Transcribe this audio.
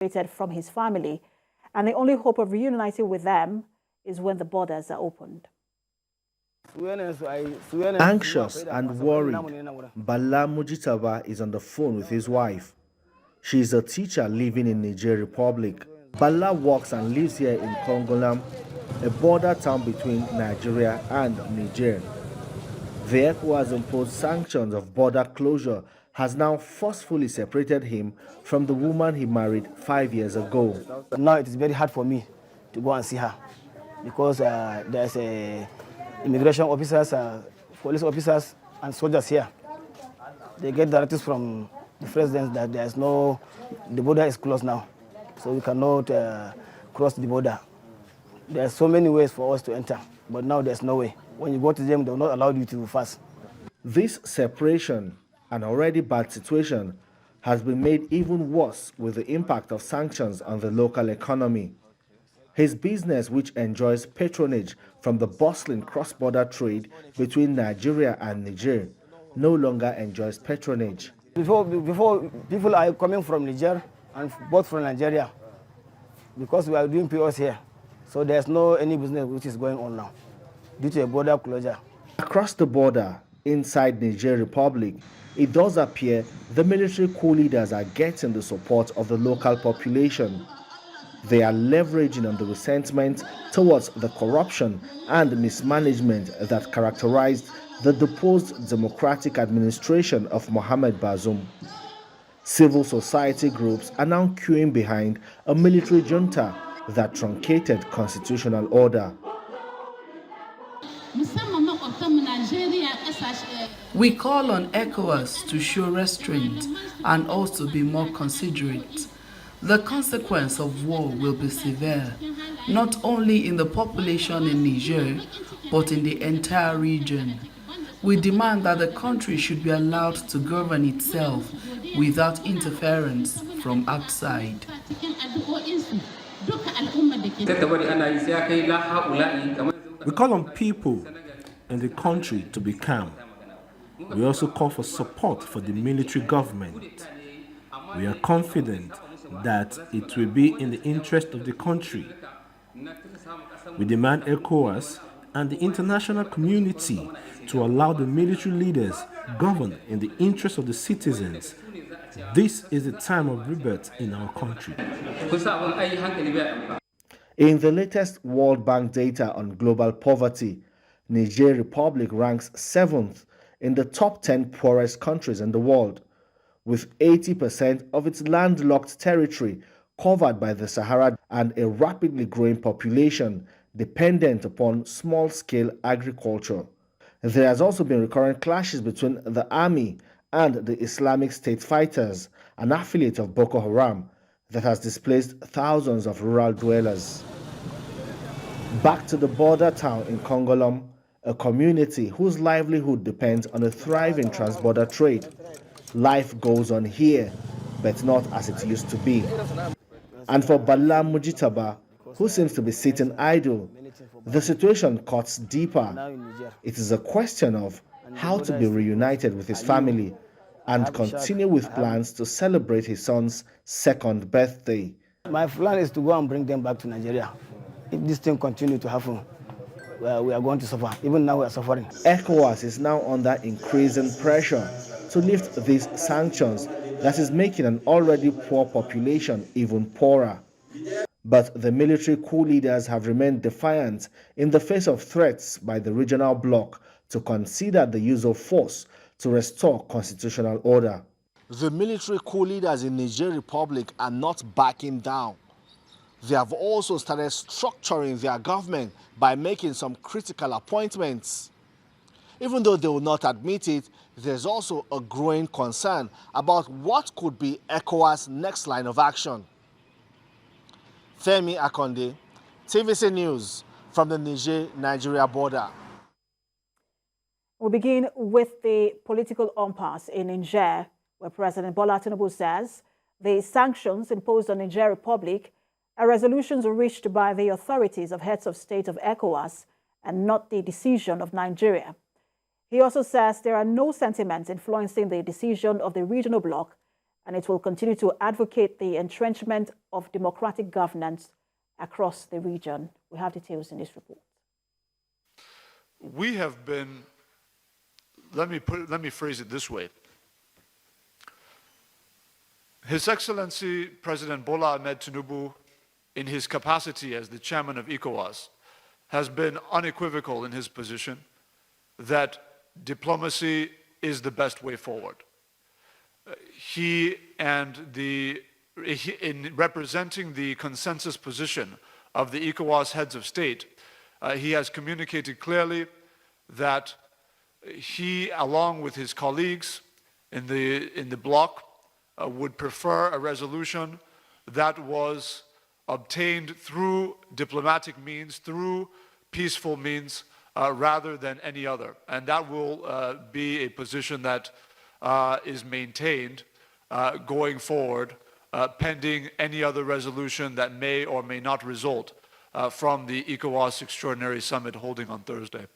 separated from his family, and the only hope of reuniting with them is when the borders are opened. Anxious and worried, Bala Mujitaba is on the phone with his wife. She is a teacher living in Niger Republic. Bala works and lives here in Kongolam, a border town between Nigeria and Niger. The ECOWAS imposed sanctions of border closure has now forcefully separated him from the woman he married 5 years ago. Now it is very hard for me to go and see her because there's immigration officers, police officers, and soldiers here. They get directives from the president that the border is closed now, so we cannot cross the border. There are so many ways for us to enter, but now there's no way. When you go to them, they will not allow you to pass. This separation, an already bad situation, has been made even worse with the impact of sanctions on the local economy. His business, which enjoys patronage from the bustling cross-border trade between Nigeria and Niger, no longer enjoys patronage. Before people are coming from Niger and both from Nigeria because we are doing POS here. So there's no any business which is going on now due to a border closure. Across the border, inside Niger Republic, it does appear the military coup leaders are getting the support of the local population. They are leveraging on the resentment towards the corruption and mismanagement that characterized the deposed democratic administration of Mohamed Bazoum. Civil society groups are now queuing behind a military junta that truncated constitutional order. We call on ECOWAS to show restraint and also be more considerate. The consequence of war will be severe, not only in the population in Niger, but in the entire region. We demand that the country should be allowed to govern itself without interference from outside. We call on people in the country to be calm. We also call for support for the military government. We are confident that it will be in the interest of the country. We demand ECOWAS and the international community to allow the military leaders govern in the interest of the citizens. This is the time of rebirth in our country. In the latest World Bank data on global poverty, Niger Republic ranks 7th in the top 10 poorest countries in the world, with 80% of its landlocked territory covered by the Sahara and a rapidly growing population dependent upon small-scale agriculture. There has also been recurrent clashes between the army and the Islamic State fighters, an affiliate of Boko Haram, that has displaced thousands of rural dwellers. Back to the border town in Kongolam, a community whose livelihood depends on a thriving transborder trade. Life goes on here, but not as it used to be. And for Bala Mujitaba, who seems to be sitting idle, the situation cuts deeper. It is a question of how to be reunited with his family and continue with plans to celebrate his son's second birthday. My plan is to go and bring them back to Nigeria. If this thing continues to happen, we are going to suffer. Even now we are suffering. ECOWAS is now under increasing pressure to lift these sanctions that is making an already poor population even poorer. But the military coup leaders have remained defiant in the face of threats by the regional bloc to consider the use of force to restore constitutional order. The military coup leaders in Niger Republic are not backing down. They have also started structuring their government by making some critical appointments. Even though they will not admit it, there's also a growing concern about what could be ECOWAS' next line of action. Femi Akonde, TVC News from the Niger-Nigeria border. We begin with the political impasse in Niger, where President Bola Tinubu says the sanctions imposed on Niger Republic are resolutions reached by the authorities of heads of state of ECOWAS and not the decision of Nigeria. He also says there are no sentiments influencing the decision of the regional bloc and it will continue to advocate the entrenchment of democratic governance across the region. We have details in this report. We have been, let me phrase it this way. His Excellency President Bola Ahmed Tinubu, in his capacity as the chairman of ECOWAS, has been unequivocal in his position that diplomacy is the best way forward. In representing the consensus position of the ECOWAS heads of state, he has communicated clearly that he, along with his colleagues in the bloc, would prefer a resolution that was obtained through diplomatic means, through peaceful means, rather than any other. And that will be a position that is maintained going forward, pending any other resolution that may or may not result from the ECOWAS Extraordinary Summit holding on Thursday.